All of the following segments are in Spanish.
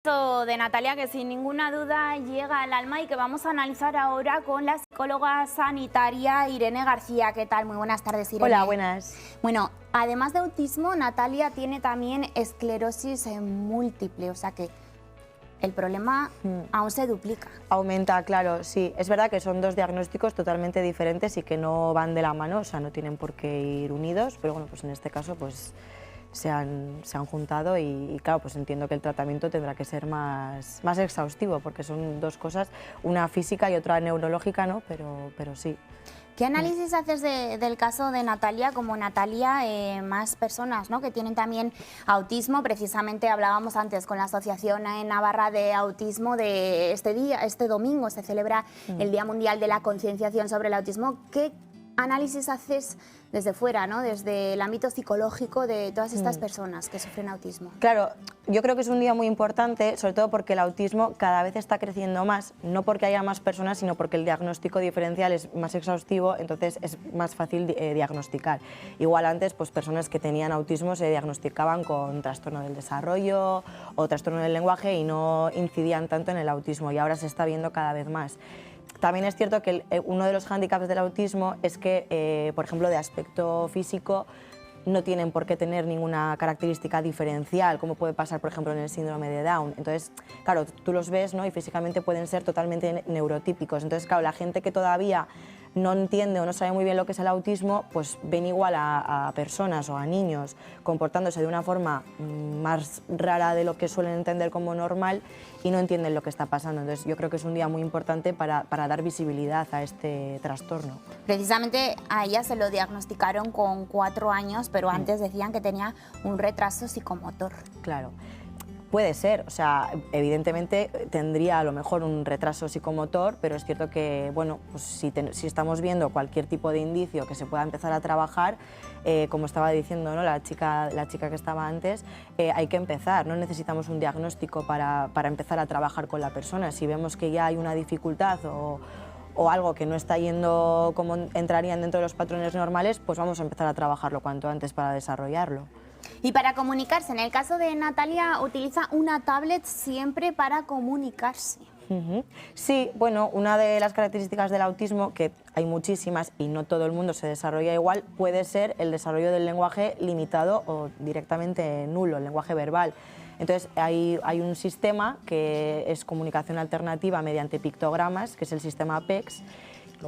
De Natalia, que sin ninguna duda llega al alma y que vamos a analizar ahora con la psicóloga sanitaria Irene García. ¿Qué tal? Muy buenas tardes, Irene. Hola, buenas. Bueno, además de autismo, Natalia tiene también esclerosis múltiple, o sea que el problema aún se duplica. Aumenta, claro, sí. Es verdad que son dos diagnósticos totalmente diferentes y que no van de la mano, o sea, no tienen por qué ir unidos, pero bueno, pues en este caso pues se han juntado y claro, pues entiendo que el tratamiento tendrá que ser más exhaustivo porque son dos cosas, una física y otra neurológica, ¿no? Pero sí. ¿Qué análisis haces del caso de Natalia? Como Natalia, más personas, ¿no?, que tienen también autismo. Precisamente hablábamos antes con la Asociación en Navarra de Autismo de este domingo se celebra el Día Mundial de la Concienciación sobre el Autismo. ¿Qué análisis haces desde fuera, ¿no?, desde el ámbito psicológico de todas estas personas que sufren autismo? Claro, yo creo que es un día muy importante, sobre todo porque el autismo cada vez está creciendo más, no porque haya más personas, sino porque el diagnóstico diferencial es más exhaustivo, entonces es más fácil diagnosticar. Igual antes, pues personas que tenían autismo se diagnosticaban con trastorno del desarrollo o trastorno del lenguaje y no incidían tanto en el autismo, y ahora se está viendo cada vez más. También es cierto que uno de los hándicaps del autismo es que, por ejemplo, de aspecto físico, no tienen por qué tener ninguna característica diferencial, como puede pasar, por ejemplo, en el síndrome de Down. Entonces, claro, tú los ves, ¿no?, y físicamente pueden ser totalmente neurotípicos. Entonces, claro, la gente que todavía no entiende o no sabe muy bien lo que es el autismo, pues ven igual a personas o a niños comportándose de una forma más rara de lo que suelen entender como normal y no entienden lo que está pasando. Entonces yo creo que es un día muy importante para dar visibilidad a este trastorno. Precisamente a ella se lo diagnosticaron con 4 años, pero antes decían que tenía un retraso psicomotor. Claro. Puede ser, o sea, evidentemente tendría a lo mejor un retraso psicomotor, pero es cierto que, bueno, pues si estamos viendo cualquier tipo de indicio que se pueda empezar a trabajar, como estaba diciendo, ¿no?, la chica que estaba antes, hay que empezar, no necesitamos un diagnóstico para empezar a trabajar con la persona. Si vemos que ya hay una dificultad o algo que no está yendo como entrarían dentro de los patrones normales, pues vamos a empezar a trabajarlo cuanto antes para desarrollarlo. Y para comunicarse, en el caso de Natalia, utiliza una tablet siempre para comunicarse. Sí, bueno, una de las características del autismo, que hay muchísimas y no todo el mundo se desarrolla igual, puede ser el desarrollo del lenguaje limitado o directamente nulo, el lenguaje verbal. Entonces hay un sistema que es comunicación alternativa mediante pictogramas, que es el sistema PECS,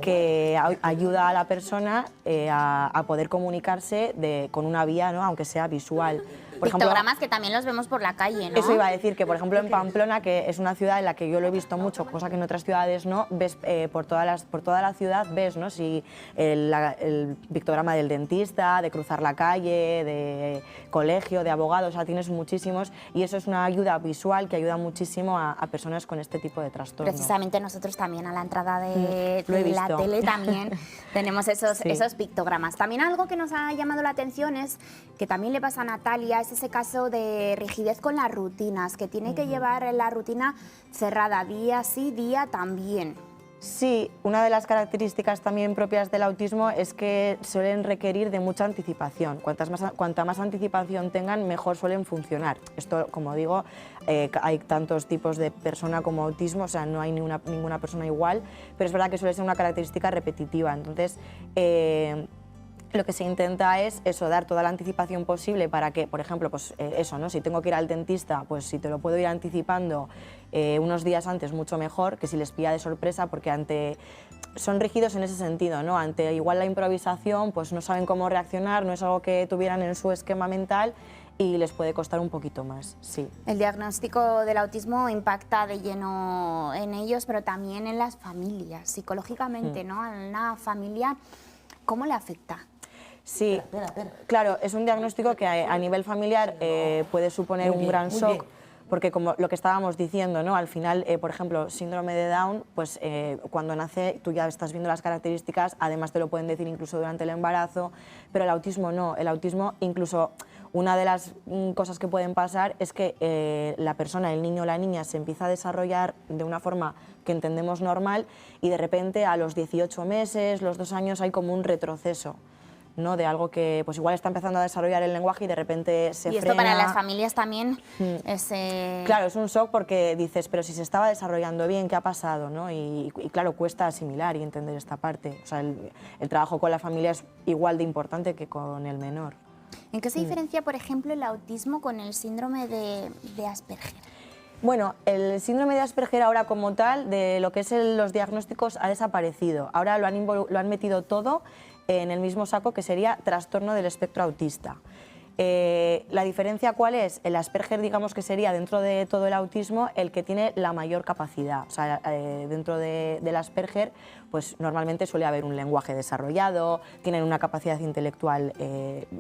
que ayuda a la persona a poder comunicarse con una vía, ¿no?, aunque sea visual. Por Pictogramas ejemplo, que también los vemos por la calle, ¿no? Eso iba a decir, que por ejemplo en Pamplona, que es una ciudad en la que yo lo he visto mucho, cosa que en otras ciudades no, ves por toda la ciudad, ves, ¿no?, si el pictograma del dentista, de cruzar la calle, de colegio, de abogado, o sea, tienes muchísimos, y eso es una ayuda visual que ayuda muchísimo a personas con este tipo de trastorno. Precisamente nosotros también a la entrada de la tele también tenemos esos pictogramas. También algo que nos ha llamado la atención es que también le pasa a Natalia, es ese caso de rigidez con las rutinas, que tiene que llevar la rutina cerrada día sí, día también. Sí, una de las características también propias del autismo es que suelen requerir de mucha anticipación. Cuanta más anticipación tengan, mejor suelen funcionar. Esto, como digo, hay tantos tipos de persona como autismo, o sea, no hay ninguna persona igual, pero es verdad que suele ser una característica repetitiva. Entonces, lo que se intenta es eso, dar toda la anticipación posible para que, por ejemplo, pues eso, ¿no?, si tengo que ir al dentista, pues si te lo puedo ir anticipando unos días antes, mucho mejor que si les pilla de sorpresa, porque son rígidos en ese sentido, ¿no? Ante igual la improvisación, pues no saben cómo reaccionar, no es algo que tuvieran en su esquema mental y les puede costar un poquito más, sí. El diagnóstico del autismo impacta de lleno en ellos, pero también en las familias, psicológicamente, ¿no? A una familia, ¿cómo le afecta? Sí, claro, es un diagnóstico que a nivel familiar puede suponer un gran shock, porque como lo que estábamos diciendo, ¿no?, al final, por ejemplo, síndrome de Down, pues cuando nace tú ya estás viendo las características, además te lo pueden decir incluso durante el embarazo, pero el autismo no, el autismo incluso una de las cosas que pueden pasar es que la persona, el niño o la niña se empieza a desarrollar de una forma que entendemos normal y de repente a los 18 meses, los 2 años hay como un retroceso. ¿no? De algo que pues igual está empezando a desarrollar el lenguaje y de repente se Y esto frena. para las familias también es... Claro, es un shock porque dices, pero si se estaba desarrollando bien, ¿qué ha pasado? ¿No? Y claro, cuesta asimilar y entender esta parte. O sea, el trabajo con la familia es igual de importante que con el menor. ¿En qué se diferencia, por ejemplo, el autismo con el síndrome de Asperger? Bueno, el síndrome de Asperger ahora como tal, de lo que es los diagnósticos, ha desaparecido. Ahora lo han metido todo en el mismo saco, que sería trastorno del espectro autista. La diferencia, ¿cuál es? El Asperger, digamos que sería dentro de todo el autismo el que tiene la mayor capacidad. O sea, dentro del Asperger, pues normalmente suele haber un lenguaje desarrollado, tienen una capacidad intelectual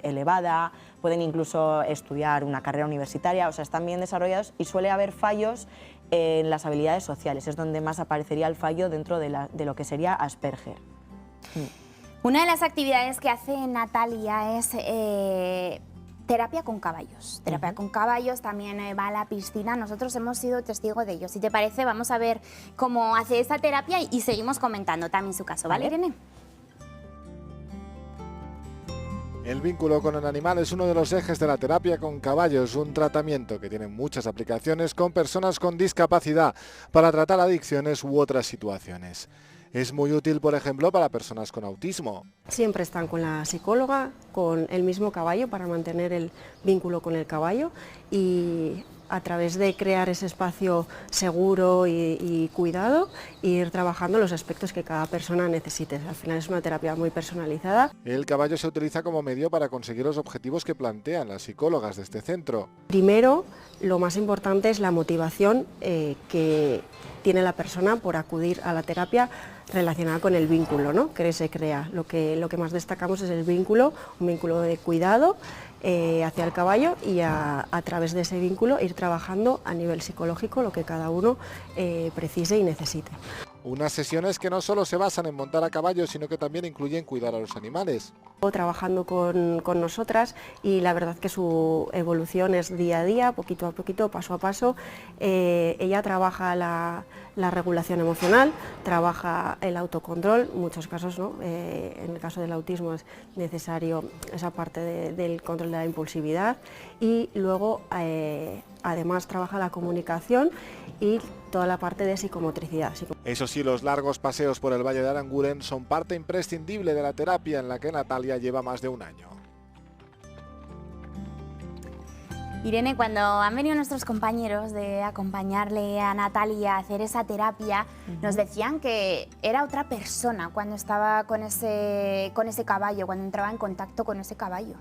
elevada, pueden incluso estudiar una carrera universitaria, o sea, están bien desarrollados y suele haber fallos en las habilidades sociales. Es donde más aparecería el fallo dentro de lo que sería Asperger. Una de las actividades que hace Natalia es terapia con caballos. Terapia con caballos, también va a la piscina. Nosotros hemos sido testigos de ello. Si te parece, vamos a ver cómo hace esta terapia y seguimos comentando también su caso. ¿Vale, Irene? El vínculo con el animal es uno de los ejes de la terapia con caballos, un tratamiento que tiene muchas aplicaciones con personas con discapacidad para tratar adicciones u otras situaciones. Es muy útil, por ejemplo, para personas con autismo. Siempre están con la psicóloga, con el mismo caballo para mantener el vínculo con el caballo y a través de crear ese espacio seguro y cuidado, ir trabajando los aspectos que cada persona necesite. Al final es una terapia muy personalizada. El caballo se utiliza como medio para conseguir los objetivos que plantean las psicólogas de este centro. Primero, lo más importante es la motivación que tiene la persona por acudir a la terapia relacionada con el vínculo, ¿no?, que se crea. Lo que más destacamos es el vínculo, un vínculo de cuidado hacia el caballo y a través de ese vínculo ir trabajando a nivel psicológico lo que cada uno precise y necesite. Unas sesiones que no solo se basan en montar a caballo, sino que también incluyen cuidar a los animales. Trabajando con nosotras y la verdad que su evolución es día a día, poquito a poquito, paso a paso. Ella trabaja la regulación emocional, trabaja el autocontrol, en muchos casos, ¿no? En el caso del autismo es necesario esa parte del control de la impulsividad y luego además trabaja la comunicación y toda la parte de psicomotricidad. Eso sí, los largos paseos por el Valle de Aranguren son parte imprescindible de la terapia en la que Natalia lleva más de un año. Irene, cuando han venido nuestros compañeros de acompañarle a Natalia a hacer esa terapia, nos decían que era otra persona cuando estaba con ese caballo, cuando entraba en contacto con ese caballo.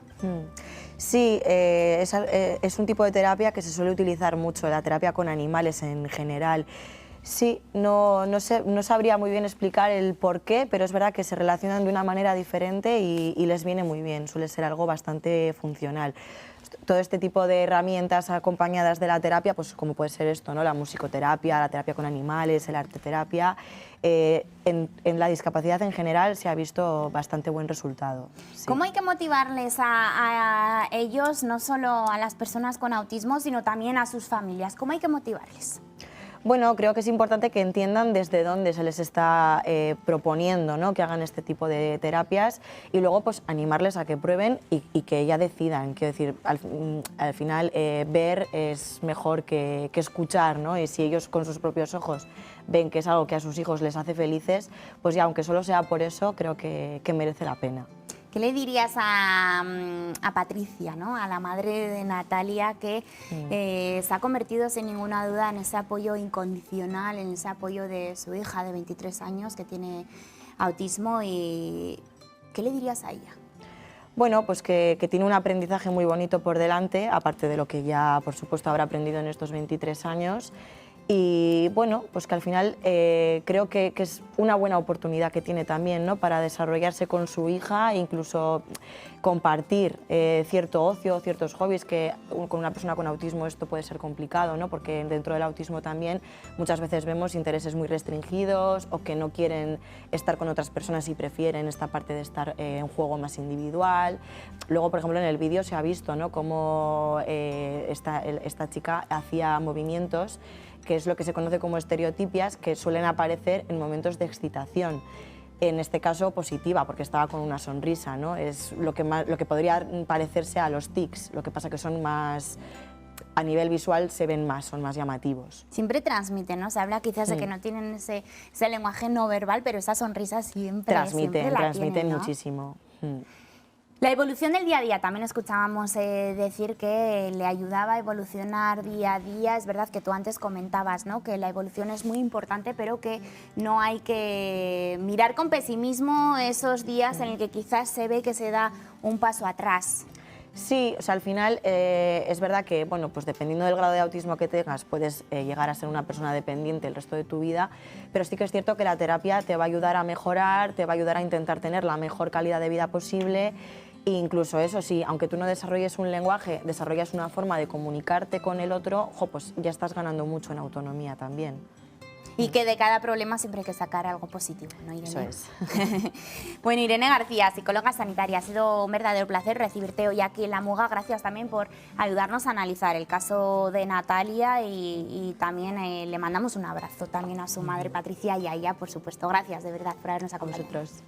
Sí, es un tipo de terapia que se suele utilizar mucho, la terapia con animales en general. Sí, no sabría muy bien explicar el por qué, pero es verdad que se relacionan de una manera diferente y les viene muy bien, suele ser algo bastante funcional. Todo este tipo de herramientas acompañadas de la terapia, pues como puede ser esto, ¿no?, la musicoterapia, la terapia con animales, el arteterapia, en la discapacidad en general se ha visto bastante buen resultado. Sí. ¿Cómo hay que motivarles a ellos, no solo a las personas con autismo, sino también a sus familias? ¿Cómo hay que motivarles? Bueno, creo que es importante que entiendan desde dónde se les está proponiendo, ¿no?, que hagan este tipo de terapias y luego pues animarles a que prueben y que ya decidan. Quiero decir, al final ver es mejor que escuchar, ¿no? Y si ellos con sus propios ojos ven que es algo que a sus hijos les hace felices, pues ya aunque solo sea por eso, creo que merece la pena. ¿Qué le dirías a Patricia, ¿no?, a la madre de Natalia, que se ha convertido sin ninguna duda en ese apoyo incondicional, en ese apoyo de su hija de 23 años que tiene autismo? Y ¿qué le dirías a ella? Bueno, pues que tiene un aprendizaje muy bonito por delante, aparte de lo que ya, por supuesto, habrá aprendido en estos 23 años. Y bueno, pues que al final creo que es una buena oportunidad que tiene también, ¿no?, para desarrollarse con su hija e incluso compartir cierto ocio, ciertos hobbies, que con una persona con autismo esto puede ser complicado, ¿no?, porque dentro del autismo también muchas veces vemos intereses muy restringidos o que no quieren estar con otras personas y prefieren esta parte de estar en juego más individual. Luego, por ejemplo, en el vídeo se ha visto, ¿no?, cómo esta chica hacía movimientos que es lo que se conoce como estereotipias, que suelen aparecer en momentos de excitación. en este caso positiva, porque estaba con una sonrisa, ¿no? Es lo que podría parecerse a los tics, lo que pasa que son más, a nivel visual se ven más, son más llamativos. Siempre transmiten, ¿no? Se habla quizás de que no tienen ese lenguaje no verbal, pero esa sonrisa siempre Transmiten tienen, ¿no? muchísimo. La evolución del día a día, también escuchábamos decir que le ayudaba a evolucionar día a día. Es verdad que tú antes comentabas, ¿no?, que la evolución es muy importante, pero que no hay que mirar con pesimismo esos días en el que quizás se ve que se da un paso atrás. Sí, o sea, al final es verdad que, bueno, pues dependiendo del grado de autismo que tengas, puedes llegar a ser una persona dependiente el resto de tu vida, pero sí que es cierto que la terapia te va a ayudar a mejorar, te va a ayudar a intentar tener la mejor calidad de vida posible. E incluso eso sí, aunque tú no desarrolles un lenguaje, desarrollas una forma de comunicarte con el otro, pues ya estás ganando mucho en autonomía también. Y que de cada problema siempre hay que sacar algo positivo, ¿no, Irene? Eso es. Bueno, Irene García, psicóloga sanitaria, ha sido un verdadero placer recibirte hoy aquí en La Muga. Gracias también por ayudarnos a analizar el caso de Natalia y también le mandamos un abrazo también a su madre Patricia y a ella, por supuesto. Gracias, de verdad, por habernos acompañado. A vosotros.